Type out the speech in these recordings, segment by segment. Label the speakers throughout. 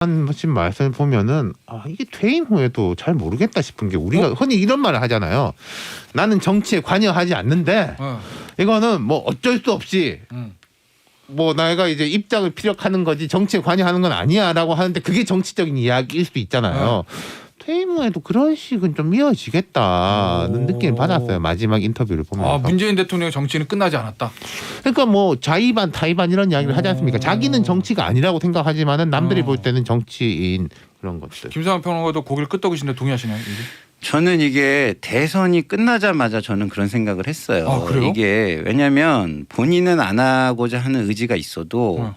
Speaker 1: 하신 말씀을 보면은 이게 퇴임 후에도 잘 모르겠다 싶은 게 우리가 흔히 이런 말을 하잖아요. 나는 정치에 관여하지 않는데 이거는 뭐 어쩔 수 없이 뭐 내가 이제 입장을 피력하는 거지 정치에 관여하는 건 아니야라고 하는데 그게 정치적인 이야기일 수도 있잖아요. 퇴임 후에도 그런 식은 좀 미어지겠다는 느낌을 받았어요. 마지막 인터뷰를 보면서.
Speaker 2: 문재인 대통령의 정치는 끝나지 않았다.
Speaker 1: 그러니까 뭐 자의반 타의반 이런 이야기를 하지 않습니까? 자기는 정치가 아니라고 생각하지만은 남들이 볼 때는 정치인 그런 것들.
Speaker 2: 김상환 평론가도 고개를 끄덕이시는데 동의하시나요? 이게?
Speaker 3: 저는 이게 대선이 끝나자마자 저는 그런 생각을 했어요.
Speaker 2: 그래요?
Speaker 3: 이게 왜냐하면 본인은 안 하고자 하는 의지가 있어도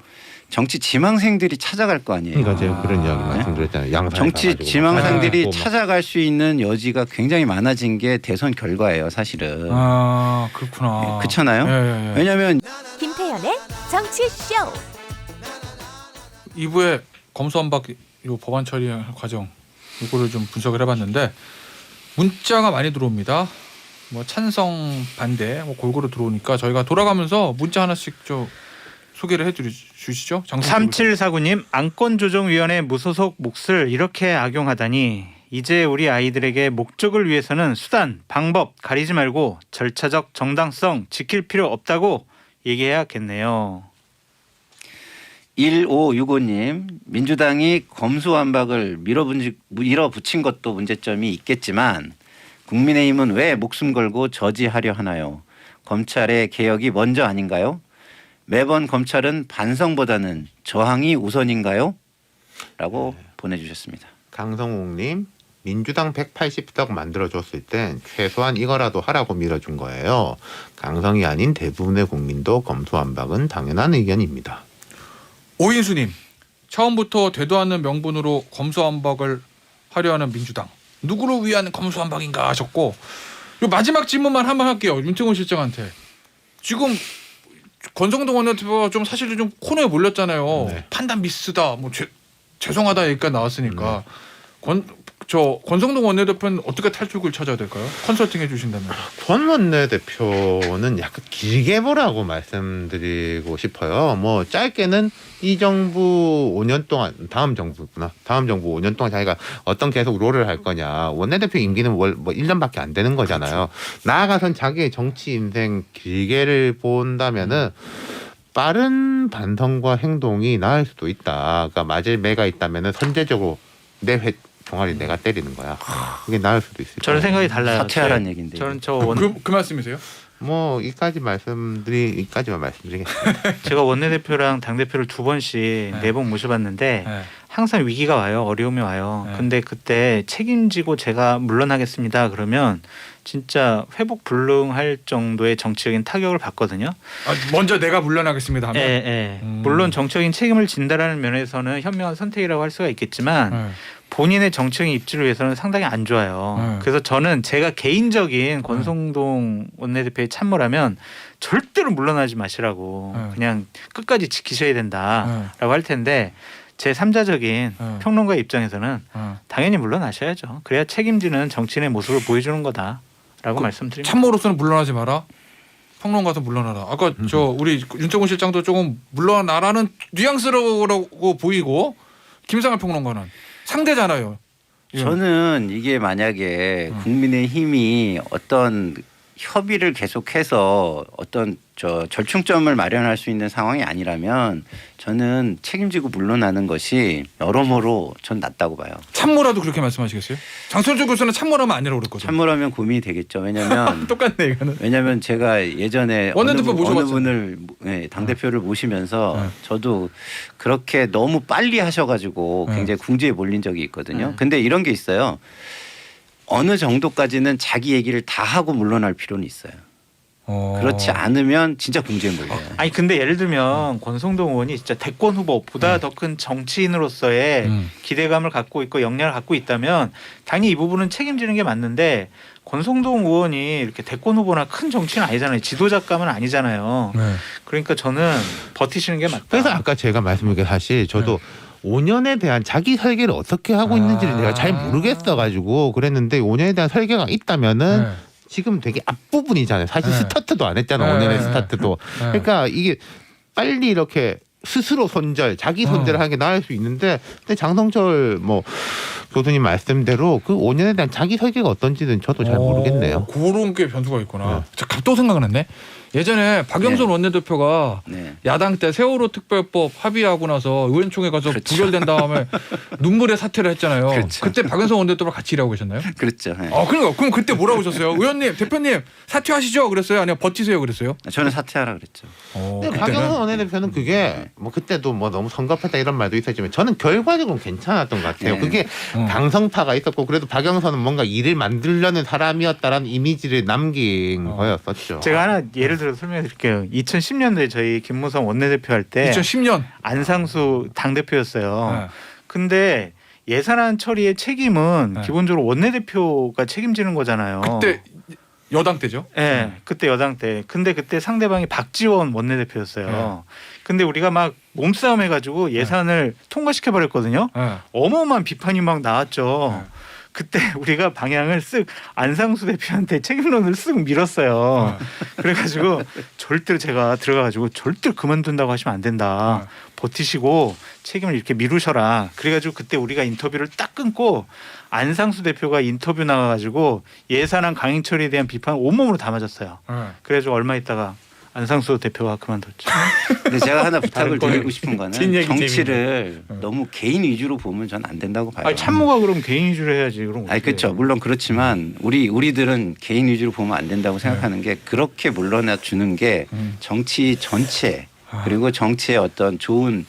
Speaker 3: 정치 지망생들이 찾아갈 거 아니에요.
Speaker 1: 그러니까 제가 그런 이야기 말씀드렸잖아요. 양사에
Speaker 3: 정치
Speaker 1: 가가지고
Speaker 3: 지망생들이
Speaker 1: 막
Speaker 3: 찾아갈 수 있는 여지가 굉장히 많아진 게 대선 결과예요, 사실은.
Speaker 2: 그렇구나.
Speaker 3: 그렇잖아요.
Speaker 2: 예.
Speaker 3: 왜냐하면
Speaker 4: 김태현의 정치쇼.
Speaker 2: 2부에 검수완박 요 법안 처리 과정 이거를 좀 분석을 해봤는데 문자가 많이 들어옵니다. 뭐 찬성 반대 뭐 골고루 들어오니까 저희가 돌아가면서 문자 하나씩 좀 소개를 해주시죠.
Speaker 5: 3749님 안건조정위원회 무소속 몫을 이렇게 악용하다니 이제 우리 아이들에게 목적을 위해서는 수단, 방법 가리지 말고 절차적 정당성 지킬 필요 없다고 얘기해야겠네요.
Speaker 3: 1565님 민주당이 검수완박을 밀어붙인 것도 문제점이 있겠지만 국민의힘은 왜 목숨 걸고 저지하려 하나요? 검찰의 개혁이 먼저 아닌가요? 매번 검찰은 반성보다는 저항이 우선인가요? 라고 보내주셨습니다.
Speaker 1: 강성욱님 민주당 180석 만들어줬을 땐 최소한 이거라도 하라고 밀어준 거예요. 강성이 아닌 대부분의 국민도 검수완박은 당연한 의견입니다.
Speaker 2: 오인수님 처음부터 되도 않는 명분으로 검수완박을 하려는 민주당 누구를 위한 검수완박인가 하셨고 요 마지막 질문만 한번 할게요. 윤태곤 실장한테 지금 권성동 원내대표가 좀 사실은 좀 코너에 몰렸잖아요.
Speaker 1: 네.
Speaker 2: 판단 미스다 뭐 죄송하다 얘기가 나왔으니까 권성동 원내대표는 어떻게 탈출구를 찾아야 될까요? 컨설팅 해주신다면.
Speaker 1: 권 원내대표는 약간 길게 보라고 말씀드리고 싶어요. 뭐 짧게는 이 정부 5년 동안 다음 정부 5년 동안 자기가 어떤 계속 롤을 할 거냐. 원내대표 임기는 뭐 1년밖에 안 되는 거잖아요. 그렇죠. 나아가선 자기의 정치 인생 길게를 본다면은 빠른 반성과 행동이 나을 수도 있다. 그러니까 맞을 매가 있다면은 선제적으로 내 종아리 내가 때리는 거야. 그게 나을 수도 있을
Speaker 5: 저는
Speaker 1: 거예요.
Speaker 5: 생각이 달라요.
Speaker 3: 사퇴하라는 얘기인데.
Speaker 5: 저는
Speaker 2: 그 말씀이세요?
Speaker 1: 뭐 이까지만 말씀드리겠습니다.
Speaker 5: 제가 원내대표랑 당대표를 2번씩 4번 모셔봤는데 항상 위기가 와요. 어려움이 와요. 근데 그때 책임지고 제가 물러나겠습니다. 그러면 진짜 회복 불능할 정도의 정치적인 타격을 받거든요.
Speaker 2: 먼저 내가 물러나겠습니다 하면.
Speaker 5: 물론 정치적인 책임을 진다라는 면에서는 현명한 선택이라고 할 수가 있겠지만 본인의 정치적인 입지를 위해서는 상당히 안 좋아요. 그래서 저는 제가 개인적인 권성동 원내대표의 참모라면 절대로 물러나지 마시라고 그냥 끝까지 지키셔야 된다라고 할 텐데 제 3자적인 평론가 입장에서는 당연히 물러나셔야죠. 그래야 책임지는 정치인의 모습을 보여주는 거다라고 말씀드립니다.
Speaker 2: 참모로서는 물러나지 마라. 평론가도 물러나라. 아까 우리 윤태곤 실장도 조금 물러나라는 뉘앙스라고 보이고 김상환 평론가는 상대잖아요.
Speaker 3: 저는 이게 만약에 국민의힘이 어떤 협의를 계속해서 어떤 절충점을 마련할 수 있는 상황이 아니라면 저는 책임지고 물러나는 것이 여러모로 전 낫다고 봐요.
Speaker 2: 참모라도 그렇게 말씀하시겠어요? 장철조 교수는 참모라면 아니라고 그랬거든요.
Speaker 3: 참모라면 고민이 되겠죠. 왜냐하면
Speaker 2: 똑같네 이거는.
Speaker 3: 왜냐하면 제가 예전에
Speaker 2: 원내대표
Speaker 3: 어느 분을 당대표를 모시면서 저도 그렇게 너무 빨리 하셔가지고 굉장히 궁지에 몰린 적이 있거든요. 근데 이런 게 있어요. 어느 정도까지는 자기 얘기를 다 하고 물러날 필요는 있어요. 그렇지 않으면 진짜 궁지에 몰려요.
Speaker 5: 아니 근데 예를 들면 권성동 의원이 진짜 대권 후보보다 더 큰 정치인으로서의 기대감을 갖고 있고 역량을 갖고 있다면 당연히 이 부분은 책임지는 게 맞는데 권성동 의원이 이렇게 대권 후보나 큰 정치인 아니잖아요. 지도자감은 아니잖아요. 그러니까 저는 버티시는 게 맞다.
Speaker 1: 그래서 아까 제가 말씀드린 게 사실 저도 5년에 대한 자기 설계를 어떻게 하고 있는지를 내가 잘 모르겠어가지고 그랬는데 5년에 대한 설계가 있다면은 지금 되게 앞부분이잖아요. 사실 스타트도 안 했잖아. 5년의 스타트도. 그러니까 이게 빨리 이렇게 스스로 자기 손절을 하는 게 나을 수 있는데, 근데 장성철 뭐 교수님 말씀대로 그 5년에 대한 자기 설계가 어떤지는 저도 잘 모르겠네요.
Speaker 2: 그런 게 변수가 있구나. 또 생각났네. 예전에 박영선 원내대표가 야당 때 세월호 특별법 합의하고 나서 의원총회 가서 부결된 다음에 눈물의 사퇴를 했잖아요.
Speaker 3: 그렇죠.
Speaker 2: 그때 박영선 원내대표랑 같이 일하고 계셨나요?
Speaker 3: 그렇죠. 네.
Speaker 2: 그러니까 그럼 그때 뭐라고 하셨어요? 의원님, 대표님 사퇴하시죠? 그랬어요? 아니면 버티세요? 그랬어요?
Speaker 3: 저는 사퇴하라 그랬죠.
Speaker 1: 근데 박영선 원내대표는 그게 뭐 그때도 뭐 너무 성급했다 이런 말도 있었지만 저는 결과적으로 괜찮았던 것 같아요. 그게 강성파가 있었고 그래도 박영선은 뭔가 일을 만들려는 사람이었다라는 이미지를 남긴 거였었죠.
Speaker 5: 제가 하나 예를 들어 설명해 드릴게요. 2010년도에 저희 김무성 원내대표 할 때
Speaker 2: 2010년
Speaker 5: 안상수 당대표였어요. 근데 예산안 처리의 책임은 기본적으로 원내대표가 책임지는 거잖아요.
Speaker 2: 그때 여당 때죠?
Speaker 5: 네, 그때 여당 때. 근데 그때 상대방이 박지원 원내대표였어요. 근데 우리가 막 몸싸움 해가지고 예산을 통과시켜 버렸거든요. 어마어마한 비판이 막 나왔죠. 그때 우리가 방향을 쓱 안상수 대표한테 책임론을 쓱 밀었어요. 그래가지고 절대로 제가 들어가가지고 절대로 그만둔다고 하시면 안 된다. 버티시고 책임을 이렇게 미루셔라. 그래가지고 그때 우리가 인터뷰를 딱 끊고 안상수 대표가 인터뷰 나가가지고 예산안 강행 처리에 대한 비판 온몸으로 다 맞았어요. 그래가지고 얼마 있다가 안상수 대표가 그만뒀죠.
Speaker 3: 근데 제가 하나 부탁을
Speaker 5: 다를
Speaker 3: 드리고 싶은 거는
Speaker 2: 뒷얘기
Speaker 3: 정치를 너무 개인 위주로 보면 전 안 된다고 봐요.
Speaker 5: 아니, 참모가 그럼 개인 위주로 해야지. 그럼
Speaker 3: 아니 그렇죠. 물론 그렇지만 우리들은 개인 위주로 보면 안 된다고 생각하는 게 그렇게 물러나 주는 게 정치 전체 그리고 정치의 어떤 좋은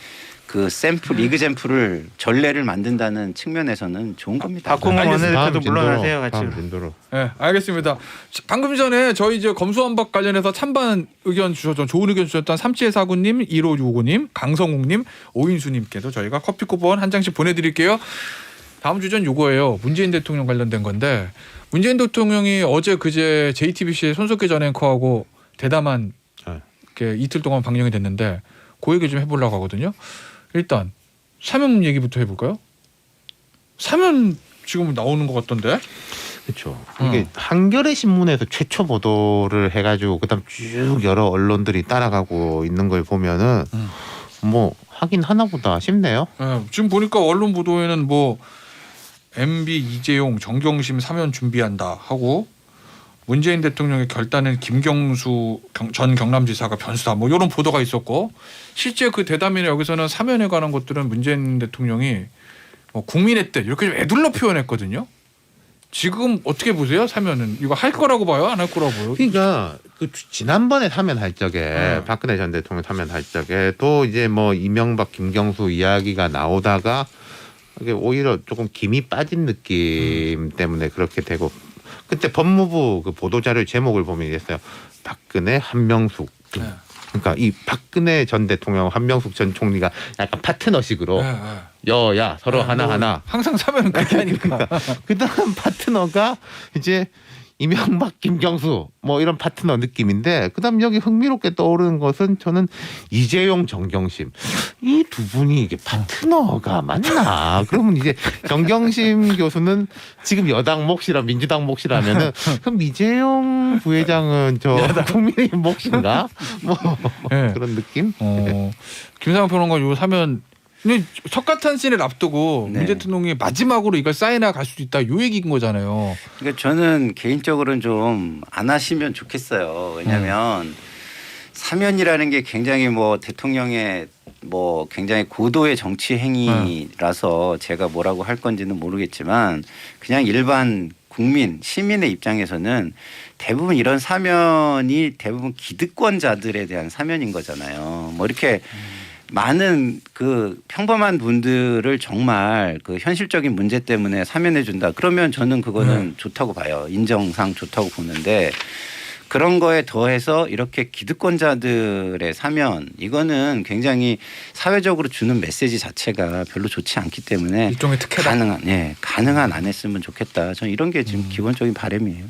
Speaker 3: 그 샘플 이그잼플을 전례를 만든다는 측면에서는 좋은 겁니다.
Speaker 5: 박홍원 원내대표도 물러나세요. 같이.
Speaker 1: 다음 진도로.
Speaker 2: 네, 알겠습니다. 방금 전에 저희 이제 검수완박 관련해서 찬반 의견 주셨던 좋은 의견 주셨던 삼치의사구님, 1565님, 강성욱님, 오인수님께도 저희가 커피 쿠폰 한 장씩 보내드릴게요. 다음 주제는 요거예요. 문재인 대통령 관련된 건데 문재인 대통령이 어제 그제 JTBC 손석희 전 앵커하고 대담한 이렇게 이틀 동안 방영이 됐는데 그 얘기 좀 해보려고 하거든요. 일단 사면 얘기부터 해볼까요? 사면 지금 나오는 것 같던데.
Speaker 1: 그렇죠. 이게 한겨레 신문에서 최초 보도를 해가지고 그다음 쭉 여러 언론들이 따라가고 있는 걸 보면은 뭐 하긴 하나보다 싶네요.
Speaker 2: 네, 지금 보니까 언론 보도에는 뭐 MB 이재용 정경심 사면 준비한다 하고 문재인 대통령의 결단은 김경수 전 경남지사가 변수다 뭐 이런 보도가 있었고 실제 그 대담이나 여기서는 사면에 관한 것들은 문재인 대통령이 뭐 국민의 뜻 이렇게 좀 애둘러 표현했거든요. 지금 어떻게 보세요? 사면은 이거 할 거라고 봐요? 안 할 거라고 봐요?
Speaker 1: 그러니까 그 지난번에 사면할 적에 박근혜 전 대통령 사면할 적에 또 이제 뭐 이명박 김경수 이야기가 나오다가 이게 오히려 조금 김이 빠진 느낌 때문에 그렇게 되고 그때 법무부 그 보도자료 제목을 보면 이랬어요. 박근혜 한명숙. 그러니까 이 박근혜 전 대통령 한명숙 전 총리가 약간 파트너식으로 여야 서로 하나하나
Speaker 2: 항상 사면은 그렇게 하니까.
Speaker 1: 그다음 파트너가 이제 이명박 김경수 뭐 이런 파트너 느낌인데 그다음 여기 흥미롭게 떠오르는 것은 저는 이재용 정경심 이 두 분이 이게 파트너가 맞나? 그러면 이제 정경심 교수는 지금 여당 몫이라 민주당 몫이라면은 그럼 이재용 부회장은 저 국민의힘 몫인가? 뭐
Speaker 2: 네.
Speaker 1: 그런 느낌?
Speaker 2: 김상현 평론가 요 사면 근데 석가탄신을 앞두고 문 대통령이 마지막으로 이걸 사인하 갈 수도 있다 요 얘기인 거잖아요.
Speaker 3: 그러니까 저는 개인적으로는 좀 안 하시면 좋겠어요. 왜냐하면 사면이라는 게 굉장히 뭐 대통령의 뭐 굉장히 고도의 정치 행위라서 제가 뭐라고 할 건지는 모르겠지만 그냥 일반 국민 시민의 입장에서는 대부분 이런 사면이 대부분 기득권자들에 대한 사면인 거잖아요. 뭐 이렇게 많은 그 평범한 분들을 정말 그 현실적인 문제 때문에 사면해 준다. 그러면 저는 그거는 좋다고 봐요. 인정상 좋다고 보는데 그런 거에 더해서 이렇게 기득권자들의 사면 이거는 굉장히 사회적으로 주는 메시지 자체가 별로 좋지 않기 때문에
Speaker 2: 일종의 특혜다.
Speaker 3: 가능한 안 했으면 좋겠다. 저는 이런 게 지금 기본적인 바람이에요.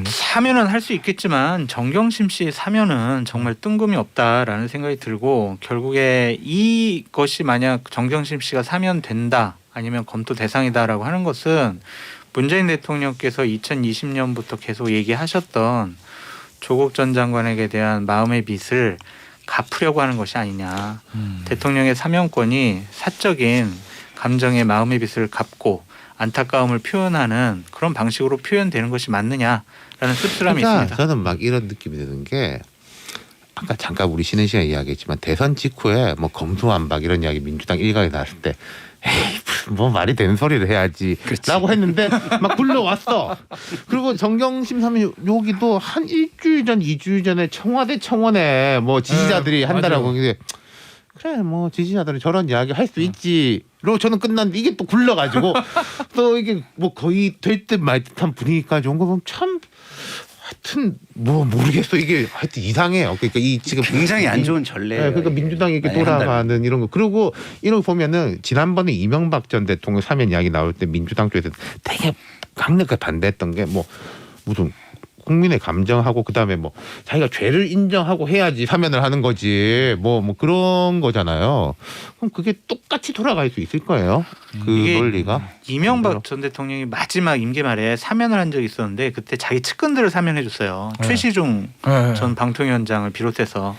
Speaker 5: 사면은 할 수 있겠지만 정경심 씨 사면은 정말 뜬금이 없다라는 생각이 들고 결국에 이것이 만약 정경심 씨가 사면된다 아니면 검토 대상이다라고 하는 것은 문재인 대통령께서 2020년부터 계속 얘기하셨던 조국 전 장관에게 대한 마음의 빚을 갚으려고 하는 것이 아니냐. 대통령의 사명권이 사적인 감정의 마음의 빚을 갚고 안타까움을 표현하는 그런 방식으로 표현되는 것이 맞느냐라는 씁쓸함이
Speaker 1: 그러니까
Speaker 5: 있습니다.
Speaker 1: 저는 막 이런 느낌이 드는 게 아까 잠깐 우리 쉬는 시간에 이야기했지만 대선 직후에 뭐 검수완박 이런 이야기 민주당 일각에 나왔을 때 에이 뭐 말이 되는 소리를 해야지라고 했는데 막 굴러왔어. 그리고 정경심 사면 여기도 한 일주일 전, 2주일 전에 청와대 청원에 뭐 지지자들이
Speaker 2: 네,
Speaker 1: 한다라고
Speaker 2: 맞아요.
Speaker 1: 이게 그래 뭐 지지자들은 저런 이야기 할 수 있지로 저는 끝났는데 이게 또 굴러가지고 또 이게 뭐 거의 될 듯 말 듯한 분위기까지 온 거 보면 참 하여튼 뭐 모르겠어 이게 하여튼 이상해요. 그러니까 이 지금
Speaker 3: 굉장히 안 좋은 전례예요.
Speaker 1: 네, 그러니까
Speaker 3: 이게.
Speaker 1: 민주당이 이렇게
Speaker 3: 많이 한다면.
Speaker 1: 돌아가는 이런 거. 그리고 이런 거 보면은 지난번에 이명박 전 대통령 사면 이야기 나올 때 민주당 쪽에서 되게 강력하게 반대했던 게 뭐 무슨 국민의 감정하고 그다음에 뭐 자기가 죄를 인정하고 해야지 사면을 하는 거지 뭐 그런 거잖아요. 그럼 그게 똑같이 돌아갈 수 있을 거예요. 그
Speaker 5: 이게
Speaker 1: 논리가.
Speaker 5: 이명박 전 대통령이 마지막 임기 말에 사면을 한 적이 있었는데 그때 자기 측근들을 사면해줬어요.
Speaker 2: 네.
Speaker 5: 최시중
Speaker 2: 네.
Speaker 5: 전 방통위원장을 비롯해서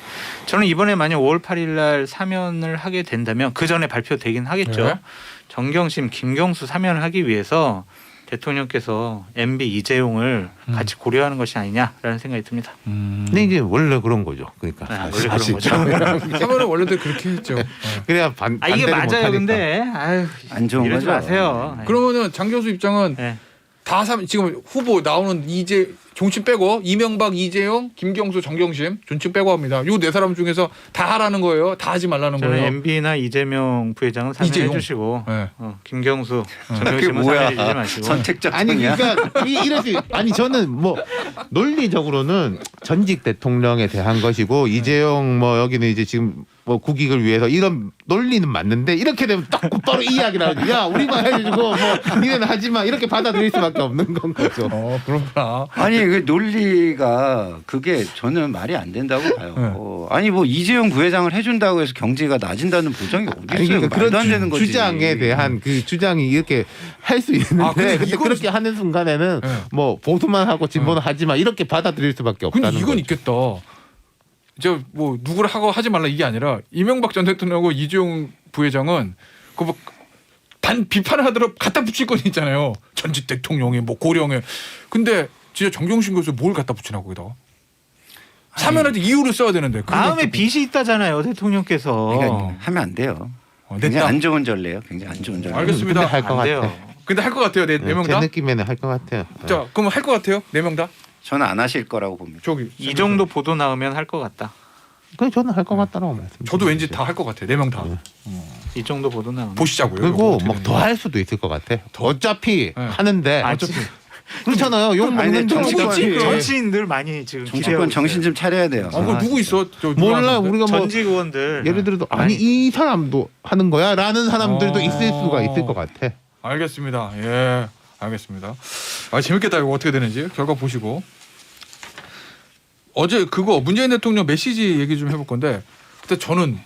Speaker 5: 저는 이번에 만약 5월 8일 날 사면을 하게 된다면 그 전에 발표되긴 하겠죠.
Speaker 2: 네.
Speaker 5: 정경심, 김경수 사면을 하기 위해서 대통령께서 MB 이재용을 같이 고려하는 것이 아니냐라는 생각이 듭니다.
Speaker 1: 근데 이제 원래 그런 거죠. 그러니까
Speaker 5: 네, 원래 그런
Speaker 1: 사실
Speaker 5: 거죠.
Speaker 2: 사면은 원래도 그렇게 했죠. 네.
Speaker 1: 그래야
Speaker 5: 이게
Speaker 1: 반대를
Speaker 5: 맞아요.
Speaker 1: 못하니까.
Speaker 5: 근데 아유,
Speaker 3: 안 좋은
Speaker 5: 이러지
Speaker 3: 거죠.
Speaker 5: 마세요.
Speaker 2: 그러면은 장교수 입장은
Speaker 5: 네.
Speaker 2: 다 지금 후보 나오는 이제 존칭 빼고 이명박, 이재용, 김경수, 정경심 존칭 빼고 합니다. 요 네 사람 중에서 다 하라는 거예요. 다 하지 말라는
Speaker 5: 저는
Speaker 2: 거예요.
Speaker 5: MB나 이재명 부회장은 사면해
Speaker 2: 이재용.
Speaker 5: 주시고
Speaker 2: 네.
Speaker 5: 김경수,
Speaker 3: 그게
Speaker 5: 정경심은
Speaker 3: 뭐야?
Speaker 5: 사면해 주지 마시고
Speaker 3: 선택적
Speaker 1: 아니
Speaker 3: 정이야.
Speaker 1: 그러니까 이래서 아니 저는 뭐 논리적으로는 전직 대통령에 대한 것이고 이재용 뭐 여기는 이제 지금 뭐 국익을 위해서 이런 논리는 맞는데 이렇게 되면 딱 곧바로 이 이야기를 하죠. 야 우리만 해주고 뭐 니네는 하지 마 이렇게 받아들일 수밖에 없는 건 거죠.
Speaker 2: 그렇구나.
Speaker 3: 아니 그 논리가 그게 저는 말이 안 된다고 봐요. 아니 뭐 이재용 부회장을 해준다고 해서 경제가 낮아진다는 보장이 어디
Speaker 1: 아니
Speaker 3: 있어요?
Speaker 1: 그러니까
Speaker 3: 말도 안
Speaker 1: 그런
Speaker 3: 되는 거지.
Speaker 1: 주장에 대한 그 주장이 이렇게 할 수 있는데
Speaker 2: 아, 근데
Speaker 1: 근데
Speaker 2: 이건
Speaker 1: 그렇게 하는 순간에는
Speaker 2: 네.
Speaker 1: 뭐 보수만 하고 진보는 하지 마 이렇게 받아들일 수밖에 없다는
Speaker 2: 근데 이건
Speaker 1: 거죠.
Speaker 2: 있겠다. 저 뭐 누구를 하고 하지 말라 이게 아니라 이명박 전 대통령하고 이재용 부회장은 그 반 비판을 하더라도 갖다 붙일 건 있잖아요. 전직 대통령이 뭐 고령에. 근데 진짜 정경심 교수 뭘 갖다 붙이나 거기다가. 사면할 때 이유를 써야 되는데.
Speaker 5: 마음에 빚이 있다잖아요 대통령께서.
Speaker 3: 그러니까 하면 안 돼요. 굉장히
Speaker 2: 냈다.
Speaker 3: 안 좋은 전례예요. 굉장히 안 좋은 전례.
Speaker 2: 알겠습니다.
Speaker 1: 근데 할 것
Speaker 5: 안
Speaker 1: 같아.
Speaker 5: 돼요.
Speaker 2: 근데 할 것 같아요. 네 명
Speaker 1: 제
Speaker 2: 다.
Speaker 1: 느낌에는 할 것 같아요.
Speaker 2: 자, 그럼 할 것 같아요. 네 명 다.
Speaker 3: 저는 안 하실 거라고 봅니다.
Speaker 2: 저기
Speaker 5: 이 정도 보도 나오면 할 것 같다.
Speaker 1: 그냥 저는 할 것 같다라고 말씀.
Speaker 2: 저도 왠지 다 할 것 같아요. 네 명 다.
Speaker 5: 이 정도 보도 나오면.
Speaker 2: 보시자고요.
Speaker 1: 그리고
Speaker 2: 이거
Speaker 1: 막 더 할 수도 있을 것 같아. 어차피
Speaker 2: 네.
Speaker 1: 하는데
Speaker 5: 어차피
Speaker 1: 그렇잖아요. 욕
Speaker 3: 아니,
Speaker 1: 먹는
Speaker 3: 근데
Speaker 1: 정치가
Speaker 3: 정치권-
Speaker 5: 정치인들 많이 지금 기대하고
Speaker 3: 정치권
Speaker 5: 있어요.
Speaker 3: 정신 좀 차려야 돼요.
Speaker 2: 아, 누구 있어? 저 누가
Speaker 1: 몰라
Speaker 2: 하는데?
Speaker 1: 우리가 뭐
Speaker 5: 전직 의원들
Speaker 1: 예를 들어도 아니 이 사람도 하는 거야라는 사람들도
Speaker 2: 어.
Speaker 1: 있을 수가 있을 것 같아.
Speaker 2: 알겠습니다. 예, 알겠습니다. 아 재밌겠다. 이거 어떻게 되는지 결과 보시고. 어제 그거 문재인 대통령 메시지 얘기 좀 해볼 건데, 그때 저는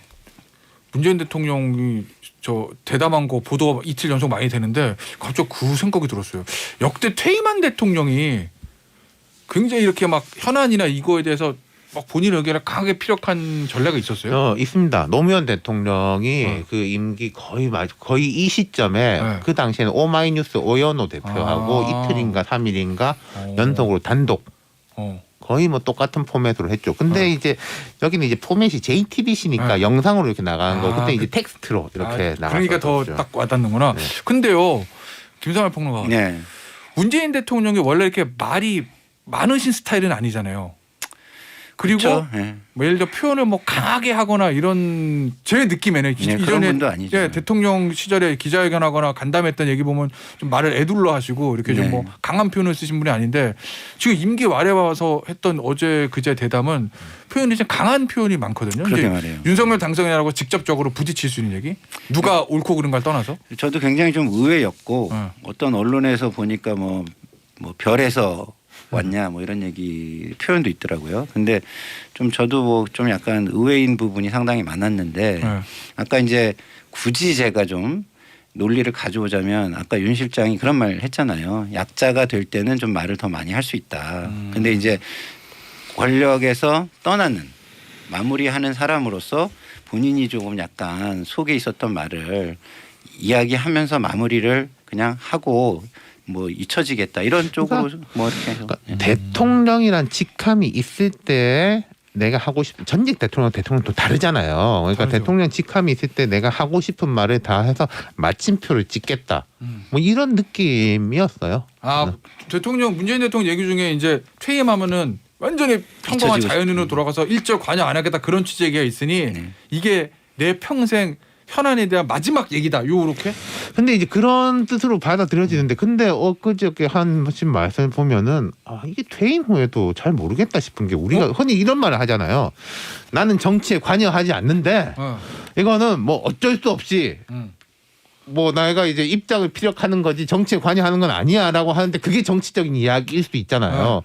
Speaker 2: 문재인 대통령이 저 대담한 거 보도가 이틀 연속 많이 되는데 갑자기 그 생각이 들었어요. 역대 퇴임한 대통령이 굉장히 이렇게 막 현안이나 이거에 대해서 막 본인 의견을 강하게 피력한 전례가 있었어요.
Speaker 1: 있습니다. 노무현 대통령이 그 임기 거의 이 시점에
Speaker 2: 네.
Speaker 1: 그 당시에는 오마이뉴스 오연호 대표하고
Speaker 2: 아.
Speaker 1: 이틀인가 3일인가 연속으로 단독
Speaker 2: 어.
Speaker 1: 거의 뭐 똑같은 포맷으로 했죠. 근데 이제 여기는 이제 포맷이 JTBC니까
Speaker 2: 네.
Speaker 1: 영상으로 이렇게 나가는 거. 그때
Speaker 2: 아,
Speaker 1: 이제 텍스트로 이렇게 나갔죠.
Speaker 2: 그러니까 더 딱 와닿는구나.
Speaker 1: 네.
Speaker 2: 근데요, 김성할 평론가.
Speaker 3: 네.
Speaker 2: 문재인 대통령이 원래 이렇게 말이 많으신 스타일은 아니잖아요. 그리고
Speaker 3: 그렇죠. 네.
Speaker 2: 뭐 예를 들어 표현을 뭐 강하게 하거나 이런 제 느낌에는
Speaker 3: 네, 그런 분도 아니죠.
Speaker 2: 예, 대통령 시절에 기자회견하거나 간담했던 얘기 보면 좀 말을 애둘러 하시고 이렇게 좀
Speaker 3: 네.
Speaker 2: 뭐 강한 표현을 쓰신 분이 아닌데 지금 임기 말에 와서 했던 어제 그제 대담은 표현이 좀 강한 표현이 많거든요.
Speaker 3: 그러게
Speaker 2: 이제
Speaker 3: 말이에요.
Speaker 2: 윤석열 당선인이라고 직접적으로 부딪힐 수 있는 얘기. 누가 옳고 그른가를 떠나서.
Speaker 3: 저도 굉장히 좀 의외였고
Speaker 2: 네.
Speaker 3: 어떤 언론에서 보니까 뭐 별에서 왔냐 뭐 이런 얘기 표현도 있더라고요. 근데 좀 저도 뭐 좀 약간 의외인 부분이 상당히 많았는데
Speaker 2: 네.
Speaker 3: 아까 이제 굳이 제가 좀 논리를 가져오자면 아까 윤 실장이 그런 말 했잖아요. 약자가 될 때는 좀 말을 더 많이 할 수 있다. 근데 이제 권력에서 떠나는 마무리하는 사람으로서 본인이 조금 약간 속에 있었던 말을 이야기하면서 마무리를 그냥 하고 뭐 잊혀지겠다 이런 쪽으로 뭐 이렇게 해서.
Speaker 1: 대통령이란 직함이 있을 때 내가 하고 싶은 전직 대통령 또 다르잖아요. 그러니까
Speaker 2: 다르죠.
Speaker 1: 대통령 직함이 있을 때 내가 하고 싶은 말을 다 해서 마침표를 찍겠다. 뭐 이런 느낌이었어요.
Speaker 2: 아 대통령 문재인 대통령 얘기 중에 이제 퇴임하면은 완전히 평범한
Speaker 3: 잊혀지고
Speaker 2: 자연인으로
Speaker 3: 싶은.
Speaker 2: 돌아가서 일절 관여 안 하겠다 그런 취지의 얘기가 있으니 이게 내 평생 현안에 대한 마지막 얘기다. 요렇게
Speaker 1: 근데 이제 그런 뜻으로 받아들여지는데 근데 엊그저께 하신 말씀을 보면은 이게 퇴임 후에도 잘 모르겠다 싶은 게 우리가 흔히 이런 말을 하잖아요. 나는 정치에 관여하지 않는데 이거는 뭐 어쩔 수 없이 뭐 내가 이제 입장을 피력하는 거지 정치에 관여하는 건 아니야라고 하는데 그게 정치적인 이야기일 수도 있잖아요.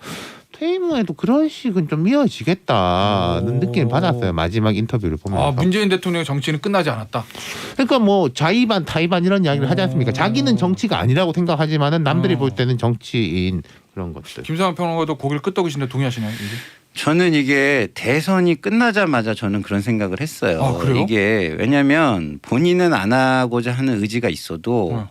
Speaker 1: 퇴임 후에도 그런 식은 좀 이어지겠다는 느낌을 받았어요. 마지막 인터뷰를 보면서.
Speaker 2: 아 문재인 대통령의 정치는 끝나지 않았다.
Speaker 1: 그러니까 뭐 좌이반 타이반 이런 이야기를 하지 않습니까? 자기는 정치가 아니라고 생각하지만은 남들이 볼 때는 정치인 그런 것들.
Speaker 2: 김상환 평론가도 고개를 끄덕이시는데 동의하시나요? 이게?
Speaker 3: 저는 이게 대선이 끝나자마자 저는 그런 생각을 했어요.
Speaker 2: 아, 그래요?
Speaker 3: 이게 왜냐하면 본인은 안 하고자 하는 의지가 있어도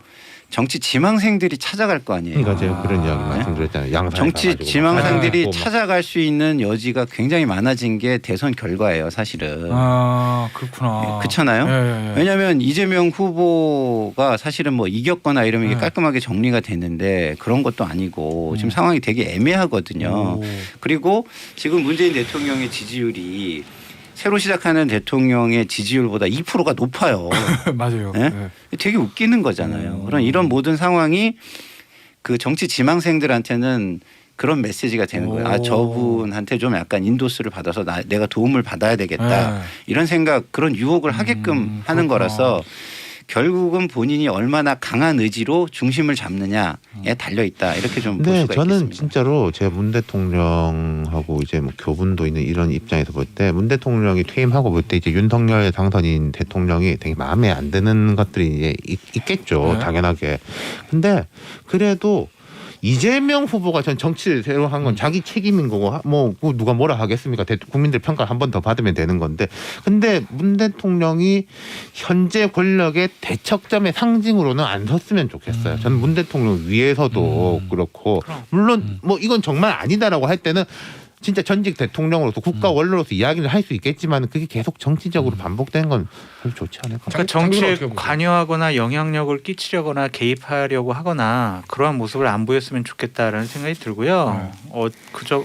Speaker 3: 정치 지망생들이 찾아갈 거 아니에요.
Speaker 1: 그러니까 제가 그런 이야기 말씀드렸잖아요. 양산
Speaker 3: 정치 지망생들이 찾아갈 수 있는 여지가 굉장히 많아진 게 대선 결과예요, 사실은.
Speaker 2: 아 그렇구나.
Speaker 3: 그렇잖아요.
Speaker 2: 예.
Speaker 3: 왜냐하면 이재명 후보가 사실은 뭐 이겼거나 이러면 이게 깔끔하게 정리가 되는데 그런 것도 아니고 지금 상황이 되게 애매하거든요. 그리고 지금 문재인 대통령의 지지율이 새로 시작하는 대통령의 지지율보다 2%가 높아요.
Speaker 2: 맞아요.
Speaker 3: 네?
Speaker 2: 네.
Speaker 3: 되게 웃기는 거잖아요. 그런 이런 모든 상황이 그 정치 지망생들한테는 그런 메시지가 되는 거예요. 아 저분한테 좀 약간 인도스를 받아서 내가 도움을 받아야 되겠다. 이런 생각 그런 유혹을 하게끔 하는 거라서 결국은 본인이 얼마나 강한 의지로 중심을 잡느냐에 달려 있다. 이렇게 좀 볼
Speaker 1: 네,
Speaker 3: 수가
Speaker 1: 저는
Speaker 3: 있겠습니다.
Speaker 1: 진짜로 제가 문 대통령하고 이제 뭐 교분도 있는 이런 입장에서 볼 때 문 대통령이 퇴임하고 볼 때 이제 윤석열 당선인 대통령이 되게 마음에 안 드는 것들이 이제 있겠죠.
Speaker 2: 네.
Speaker 1: 당연하게. 근데 그래도 이재명 후보가 전 정치를 새로 한 건 자기 책임인 거고 뭐 누가 뭐라 하겠습니까? 국민들 평가를 한 번 더 받으면 되는 건데 근데 문 대통령이 현재 권력의 대척점의 상징으로는 안 섰으면 좋겠어요. 저는 문 대통령 위에서도 그렇고 물론 뭐 이건 정말 아니다라고 할 때는 진짜 전직 대통령으로서 국가 원로로서 이야기를 할 수 있겠지만 그게 계속 정치적으로 반복되는 건 별로 좋지 않을 것 같아요.
Speaker 5: 그러니까
Speaker 2: 장비는
Speaker 5: 정치에
Speaker 2: 어떻게 보세요?
Speaker 5: 관여하거나 영향력을 끼치려거나 개입하려고 하거나 그러한 모습을 안 보였으면 좋겠다라는 생각이 들고요.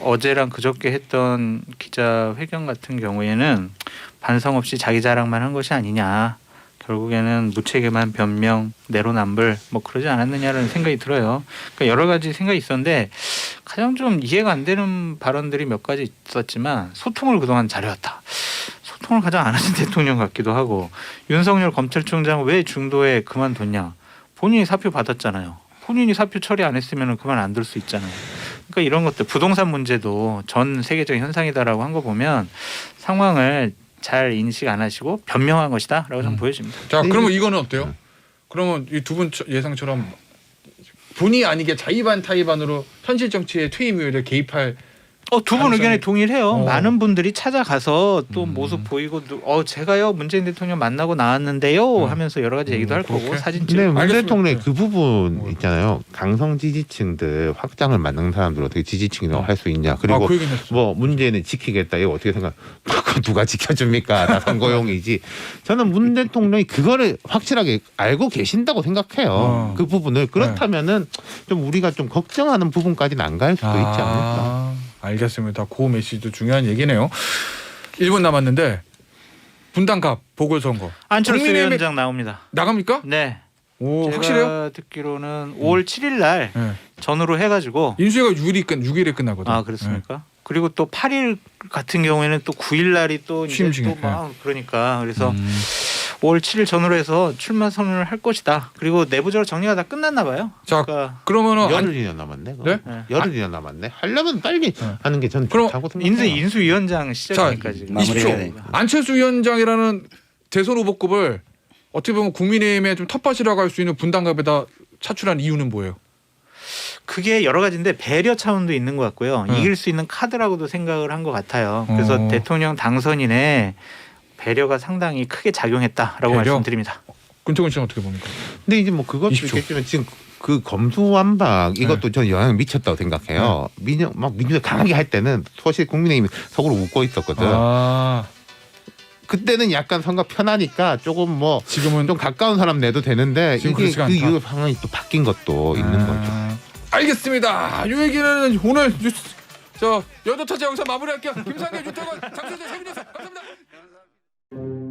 Speaker 5: 어제랑 그저께 했던 기자회견 같은 경우에는 반성 없이 자기 자랑만 한 것이 아니냐. 결국에는 무책임한 변명, 내로남불 뭐 그러지 않았느냐라는 생각이 들어요. 그러니까 여러 가지 생각이 있었는데 가장 좀 이해가 안 되는 발언들이 몇 가지 있었지만 소통을 그동안 잘해왔다. 소통을 가장 안 하는 대통령 같기도 하고 윤석열 검찰총장 왜 중도에 그만뒀냐. 본인이 사표 받았잖아요. 본인이 사표 처리 안 했으면 그만 안 둘 수 있잖아요. 그러니까 이런 것들 부동산 문제도 전 세계적인 현상이다라고 한 거 보면 상황을 잘 인식 안 하시고 변명한 것이다라고 저는 보여집니다.
Speaker 2: 자 그러면 이거는 어때요? 그러면 이 두 분 예상처럼 본의 아니게 자의반 타의반으로 현실 정치에 퇴임 이후에 개입할
Speaker 5: 두 분 의견에 동의를 해요. 많은 분들이 찾아가서 또
Speaker 2: 음.
Speaker 5: 모습 보이고 제가요 문재인 대통령 만나고 나왔는데요 하면서 여러 가지 얘기도 할 거고
Speaker 2: 그렇게?
Speaker 5: 사진
Speaker 1: 근데
Speaker 5: 찍고
Speaker 1: 문
Speaker 2: 알겠습니다.
Speaker 1: 대통령의 그 부분 있잖아요. 강성 지지층들 확장을 만든 사람들 어떻게 지지층이라고 할 수 있냐. 그리고
Speaker 2: 그 얘기는 했어.
Speaker 1: 뭐 문재인은 지키겠다. 이거 어떻게 생각? 그거 누가 지켜줍니까? 다 선거용이지. 저는 문 대통령이 그거를 확실하게 알고 계신다고 생각해요. 그 부분을 그렇다면은 좀 우리가 좀 걱정하는 부분까지는 안 갈 수도 있지 않을까.
Speaker 2: 알겠습니다. 그 메시지도 중요한 얘기네요. 1분 남았는데 분당갑 보궐선거
Speaker 5: 안철수
Speaker 2: 국민의힘에-
Speaker 5: 위원장 나옵니다.
Speaker 2: 나갑니까?
Speaker 5: 네.
Speaker 2: 오
Speaker 5: 제가
Speaker 2: 확실해요?
Speaker 5: 듣기로는 5월 7일 날
Speaker 2: 네.
Speaker 5: 전후로 해가지고
Speaker 2: 인수위가 6일에 끝나거든.
Speaker 5: 아 그렇습니까? 그리고 또 8일 같은 경우에는 또 9일 날이 또
Speaker 2: 취임
Speaker 5: 이제
Speaker 2: 중에,
Speaker 5: 또 막 그러니까 그래서 5월 7일 전후로 해서 출마 선언을 할 것이다. 그리고 내부적으로 정리가 다 끝났나 봐요.
Speaker 2: 자
Speaker 5: 그러니까
Speaker 2: 그러면은
Speaker 1: 열흘이나 남았네. 그거.
Speaker 2: 네?
Speaker 1: 열흘이나 남았네. 하려면 빨리 하는 게 저는
Speaker 2: 그럼
Speaker 1: 좋다고 생각해요.
Speaker 5: 인수위원장 시작이니까 지금
Speaker 3: 마무리해야
Speaker 2: 20초.
Speaker 3: 되니까.
Speaker 2: 안철수 위원장이라는 대선 후보급을 어떻게 보면 국민의힘의 좀 텃밭이라고 할 수 있는 분당갑에다 차출한 이유는 뭐예요?
Speaker 5: 그게 여러 가지인데 배려 차원도 있는 것 같고요. 이길 수 있는 카드라고도 생각을 한 것 같아요. 그래서 대통령 당선인의 배려가 상당히 크게 작용했다라고
Speaker 2: 배려?
Speaker 5: 말씀드립니다.
Speaker 2: 권총훈 씨는 어떻게 봅니까?
Speaker 1: 근데 이제 뭐 그것도
Speaker 2: 20초.
Speaker 1: 있겠지만 지금 그 검수완박 이것도 저는 영향을 미쳤다고 생각해요. 민주당 강하게 할 때는 사실 국민의힘이 속으로 웃고 있었거든.
Speaker 2: 아,
Speaker 1: 그때는 약간 선거 편하니까 조금 뭐
Speaker 2: 지금은
Speaker 1: 좀 가까운 사람 내도 되는데
Speaker 2: 지금
Speaker 1: 이게
Speaker 2: 그렇지가
Speaker 1: 그
Speaker 2: 않다.
Speaker 1: 이후 상황이 또 바뀐 것도 있는 거죠.
Speaker 2: 알겠습니다. 이 얘기는 오늘 뉴스 저 여도타자 영상 마무리할게요. 김상현, 유태권, 장선재, 세민에서 감사합니다.